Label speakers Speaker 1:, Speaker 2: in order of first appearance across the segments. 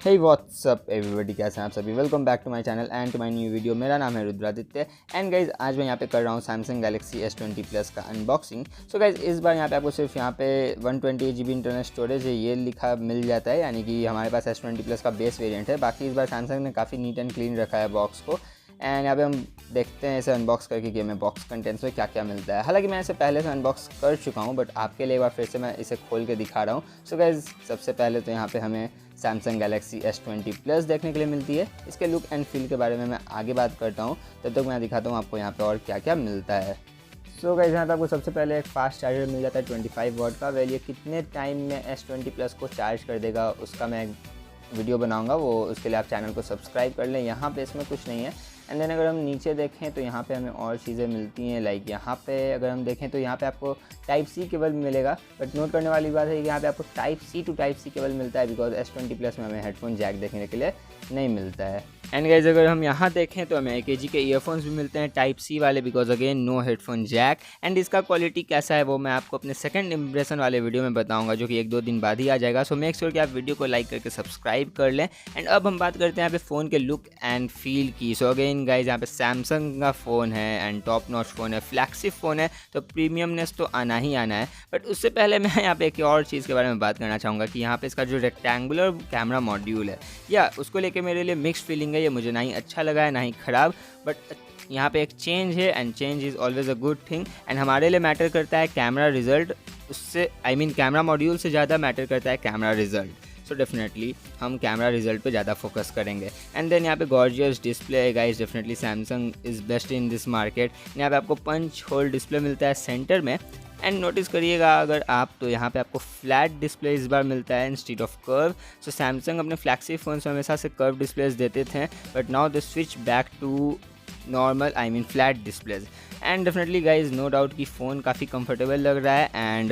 Speaker 1: हे WhatsApp everybody, कैसे हैं आप सभी। Welcome back to my channel and to my new video. मेरा नाम है रुद्रादित्य एंड गाइज आज मैं यहाँ पे कर रहा हूँ सैमसंग गैलेक्सी S20 प्लस का अनबॉक्सिंग। सो गाइज इस बार यहाँ पे आपको सिर्फ यहाँ पे 128 GB इंटरनल स्टोरेज है ये लिखा मिल जाता है, यानी कि हमारे पास S20 प्लस का बेस वेरियंट है। बाकी इस बार सैमसंग ने काफ़ी नीट एंड क्लीन रखा है बॉक्स को। एंड यहाँ पे हम देखते हैं इसे अनबॉक्स करके कि हमें बॉक्स कंटेंट्स में क्या क्या मिलता है। हालांकि मैं इसे पहले से अनबॉक्स कर चुका हूँ, बट आपके लिए एक बार फिर से मैं इसे खोल के दिखा रहा हूँ। सो गाइज सबसे पहले तो यहाँ पे हमें सैमसंग गैलेक्सी S20 प्लस देखने के लिए मिलती है। इसके लुक एंड फील के बारे में मैं आगे बात करता हूँ, तब तक मैं दिखाता हूँ आपको यहाँ पे और क्या क्या मिलता है। सो गाइस यहाँ पे आपको सबसे पहले एक फास्ट चार्जर मिल जाता है 25 वाट का। वेल ये कितने टाइम में S20 प्लस को चार्ज कर देगा उसका मैं वीडियो बनाऊंगा, वो उसके लिए आप चैनल को सब्सक्राइब कर लें। यहाँ पे इसमें कुछ नहीं है। एंड देन अगर हम नीचे देखें तो यहाँ पे हमें और चीज़ें मिलती हैं। लाइक यहाँ पे अगर हम देखें तो यहाँ पे आपको टाइप सी केबल मिलेगा, बट नोट करने वाली बात है कि यहाँ पे आपको type C to type C cable मिलता है, बिकॉज S20 प्लस में हमें हेडफोन जैक देखने के लिए नहीं मिलता है। एंड गाइज अगर हम यहाँ देखें तो हमें AKG के ईयरफोन्स भी मिलते हैं टाइप सी वाले, because again no headphone jack. And इसका क्वालिटी कैसा है वो मैं आपको अपने सेकंड इंप्रेशन वाले वीडियो में बताऊंगा, जो कि 1-2 दिन बाद ही आ जाएगा। सो मेक श्योर कि आप वीडियो को लाइक करके सब्सक्राइब कर लें। एंड अब हम बात करते हैं यहाँ पे फ़ोन के लुक एंड फील की। सो अगेन गाइज यहाँ पे सैमसंग का फ़ोन है एंड टॉप नॉच फ़ोन है, फ्लैगशिप फ़ोन है, तो प्रीमियमनेस तो आना ही आना है। बट उससे पहले मैं यहाँ पे एक और चीज़ के बारे में बात करना चाहूँगा कि यहाँ पे इसका जो रेक्टेंगुलर कैमरा मॉड्यूल है या उसको लेके मेरे लिए मिक्स्ड फीलिंग है। ये मुझे ना ही अच्छा लगा है ना ही ख़राब, बट यहाँ पे एक चेंज है and change is always a good thing. And हमारे लिए मैटर करता है कैमरा रिजल्ट, उससे कैमरा मॉड्यूल से ज़्यादा मैटर करता है कैमरा रिजल्ट। सो डेफिनेटली हम कैमरा रिजल्ट पे ज़्यादा फोकस करेंगे। एंड देन यहाँ पे गॉर्जियस डिस्प्ले है guys, definitely Samsung is best in this market. यहाँ पे आपको पंच होल डिस्प्ले मिलता है सेंटर में। एंड नोटिस करिएगा अगर आप तो यहाँ पे आपको फ्लैट डिस्प्ले इस बार मिलता है instead of curve. So Samsung अपने फ्लैगशिप फोन्स में हमेशा से कर्व डिस्प्लेस देते थे, but now they switch back to normal flat displays. And definitely guys no doubt कि फ़ोन काफ़ी कंफर्टेबल लग रहा है एंड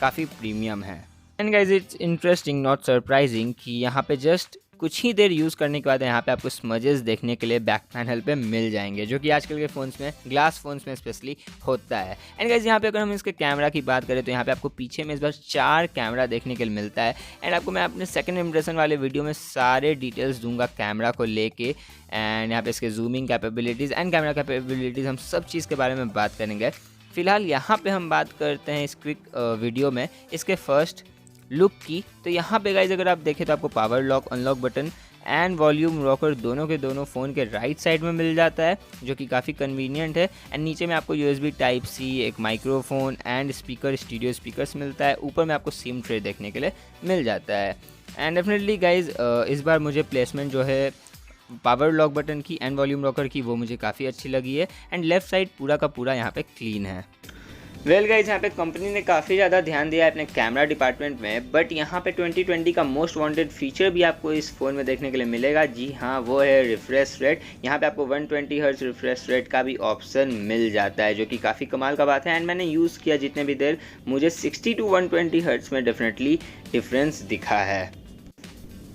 Speaker 1: काफ़ी प्रीमियम है। And guys it's interesting not surprising कि यहाँ पे जस्ट कुछ ही देर यूज़ करने के बाद यहाँ पे आपको स्मजेस देखने के लिए बैक पैनल पे मिल जाएंगे, जो कि आजकल के फ़ोन्स में ग्लास फ़ोन्स में स्पेशली होता है। एंड गाइस यहाँ पे अगर हम इसके कैमरा की बात करें तो यहाँ पे आपको पीछे में इस बार 4 कैमरा देखने के लिए मिलता है। एंड आपको मैं अपने सेकंड इंप्रेशन वाले वीडियो में सारे डिटेल्स दूंगा कैमरा को लेके। एंड यहाँ पे इसके zooming capabilities and camera capabilities हम सब चीज़ के बारे में बात करेंगे। फिलहाल यहाँ पर हम बात करते हैं इस क्विक वीडियो में इसके फर्स्ट लुक की। तो यहाँ पे गाइज अगर आप देखें तो आपको power lock unlock button and volume rocker दोनों के दोनों फ़ोन के राइट साइड में मिल जाता है, जो कि काफ़ी कन्वीनियंट है। एंड नीचे में आपको USB टाइप सी, एक microphone and speaker, stereo speakers मिलता है। ऊपर में आपको सिम ट्रे देखने के लिए मिल जाता है। एंड डेफिनेटली गाइज इस बार मुझे प्लेसमेंट जो है पावर लॉक बटन की एंड वॉल्यूम रॉकर की वो मुझे काफ़ी अच्छी लगी है। एंड लेफ्ट साइड पूरा का पूरा यहाँ पे क्लीन है। वेल गाइज यहाँ पे कंपनी ने काफ़ी ज़्यादा ध्यान दिया है अपने कैमरा डिपार्टमेंट में, बट यहाँ पे 2020 का मोस्ट वांटेड फीचर भी आपको इस फ़ोन में देखने के लिए मिलेगा। जी हाँ, वो है रिफ्रेश रेट। यहाँ पे आपको 120 हर्ट्ज रिफ्रेश रेट का भी ऑप्शन मिल जाता है, जो कि काफ़ी कमाल का बात है। एंड मैंने यूज़ किया जितने भी देर, मुझे 60 to 120 हर्ट्ज में डेफिनेटली डिफरेंस दिखा है।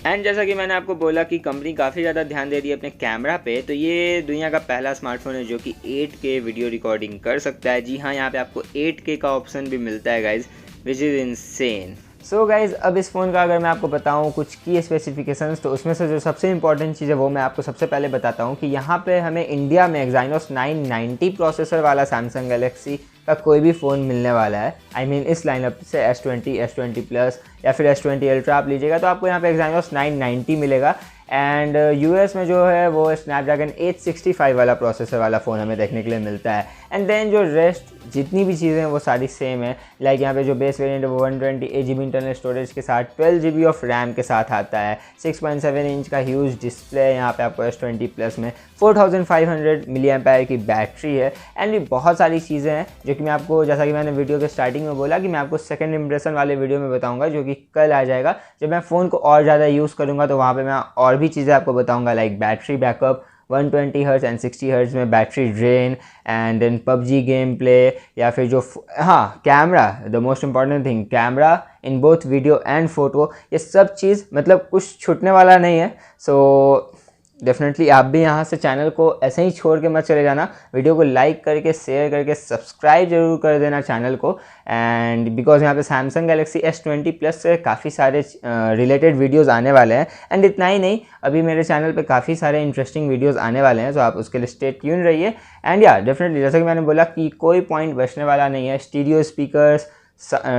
Speaker 1: एंड जैसा कि मैंने आपको बोला कि कंपनी काफ़ी ज़्यादा ध्यान दे रही है अपने कैमरा पे, तो ये दुनिया का पहला स्मार्टफोन है जो कि 8K वीडियो रिकॉर्डिंग कर सकता है। जी हाँ, यहाँ पे आपको 8K का ऑप्शन भी मिलता है guys, which is insane. So guys अब इस फ़ोन का अगर मैं आपको बताऊँ कुछ की स्पेसिफिकेशंस, तो उसमें से जो सबसे इंपॉर्टेंट चीज़ है वो मैं आपको सबसे पहले बताता हूँ कि यहाँ पे हमें इंडिया में एक्साइनोस 990 प्रोसेसर वाला सैमसंग गैलेक्सी का कोई भी फ़ोन मिलने वाला है। इस लाइनअप से S20, S20 प्लस या फिर S20 अल्ट्रा आप लीजिएगा तो आपको यहाँ पे एक्साइनोस 990 मिलेगा। एंड US में जो है वो स्नैपड्रैगन 865 वाला प्रोसेसर वाला फ़ोन हमें देखने के लिए मिलता है। एंड देन जो रेस्ट जितनी भी चीज़ें हैं वो सारी सेम है। लाइक यहाँ पे जो बेस वेरिएंट है वो 128 GB इंटरनल स्टोरेज के साथ 12 GB ऑफ रैम के साथ आता है। 6.7 इंच का ह्यूज डिस्प्ले है यहाँ पे आपको S20 प्लस में। 4500 mAh की बैटरी है। एंड भी बहुत सारी चीज़ें हैं जो कि मैं आपको, जैसा कि मैंने वीडियो के स्टार्टिंग में बोला कि मैं आपको सेकंड इंप्रेशन वाले वीडियो में बताऊंगा, जो कि कल आ जाएगा। जब मैं फ़ोन को और ज़्यादा यूज़ करूँगा तो वहाँ पे मैं और भी चीज़ें आपको बताऊंगा, like battery backup, 120 hertz and 60 hertz में battery drain, and then PUBG game play, या फिर जो camera, the most important thing, camera in both video and photo, ये सब चीज़ कुछ छूटने वाला नहीं है। सो डेफिनेटली आप भी यहाँ से चैनल को ऐसे ही छोड़ के मत चले जाना, वीडियो को लाइक करके शेयर करके सब्सक्राइब जरूर कर देना चैनल को। एंड बिकॉज यहाँ पे सैमसंग गैलेक्सी S20 प्लस से काफ़ी सारे रिलेटेड वीडियोस आने वाले हैं। एंड इतना ही नहीं, अभी मेरे चैनल पे काफ़ी सारे इंटरेस्टिंग वीडियोस आने वाले हैं, तो आप उसके लिए स्टे ट्यून रहिए। एंड या डेफिनेटली जैसा कि मैंने बोला कि कोई पॉइंट बचने वाला नहीं है। Stereo speakers,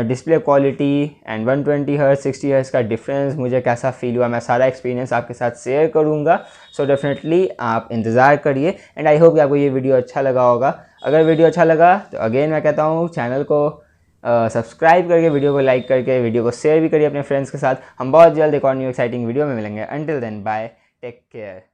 Speaker 1: display quality and 120 hertz 60 hertz का डिफरेंस मुझे कैसा फील हुआ, मैं सारा एक्सपीरियंस आपके साथ शेयर करूंगा। सो डेफिनेटली आप इंतज़ार करिए। एंड आई होप कि आपको ये वीडियो अच्छा लगा होगा। अगर वीडियो अच्छा लगा तो अगेन मैं कहता हूँ चैनल को सब्सक्राइब करके, वीडियो को लाइक करके, वीडियो को शेयर भी करिए अपने फ्रेंड्स के साथ। हम बहुत जल्द एक और न्यू एक्साइटिंग वीडियो में मिलेंगे। Until then bye, take care.